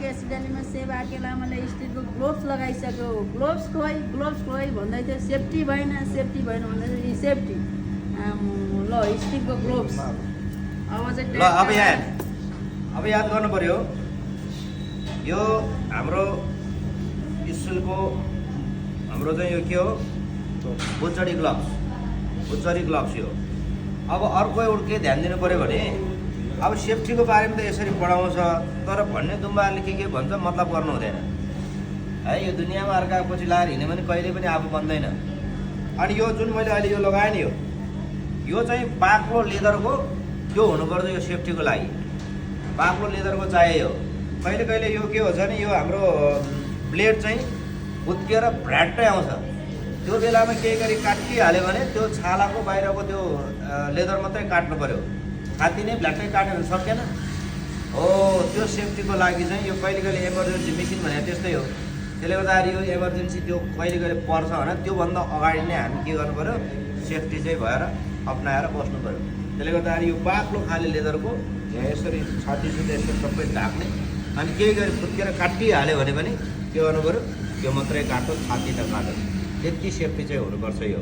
के एक्सिडेन्टमा सेवा के लामाले स्टिलको ग्लोभ्स लगाइसक्यो। ग्लोभ्स खोइ भन्दै थियो, सेफ्टी भएन भन्दै थियो। यी सेफ्टी ल स्टिलको ग्लोभ्स अब चाहिँ अब याद गर्नु पर्यो, यो हाम्रो स्टिलको हाम्रो चाहिँ यो के हो, बुचडी ग्लोभ्स यो। अब अर्को एउटा के ध्यान दिनु पऱ्यो भने अब सेफ्टीको बारेमा त यसरी पढाउँछ, तर भन्ने दुम्बाहरूले के भन्छ मतलब गर्नु हुँदैन है। यो दुनियाँमा अर्काको पछि लाएर हिँड्यो भने कहिले पनि आफू बन्दैन। अनि यो जुन मैले अहिले यो लगाएँ नि, यो चाहिँ बाक्लो लेदरको त्यो हुनुपर्छ यो सेफ्टीको लागि। बाक्लो लेदरको चाहियो। कहिले कहिले यो के हुन्छ नि, यो हाम्रो ब्लेड चाहिँ उत्किएर भ्राट्टै आउँछ। त्यो बेलामा केही गरी काटिहाल्यो भने त्यो छालाको बाहिरको त्यो लेदर मात्रै काट्नु पऱ्यो, छाती नै भ्ल्याट्टै काट्यो भने सकेन हो। त्यो सेफ्टीको लागि चाहिँ यो कहिले कहिले इमर्जेन्सी मेसिन भने त्यस्तै हो। त्यसले गर्दाखेरि यो इमर्जेन्सी त्यो कहिले कहिले पर्छ भने त्योभन्दा अगाडि नै हामी के गर्नु पऱ्यो, सेफ्टी चाहिँ भएर अप्नाएर बस्नु पऱ्यो। त्यसले गर्दाखेरि यो बाक्लो खाले लेदरको यसरी छाती सुत्दै यसरी सबै ढाक्ने, अनि केही गरी फुत्केर काटिहाल्यो भने पनि के गर्नु पऱ्यो, त्यो मात्रै काट्यो, छाती नकाट्यो। त्यति सेफ्टी चाहिँ हुनुपर्छ यो।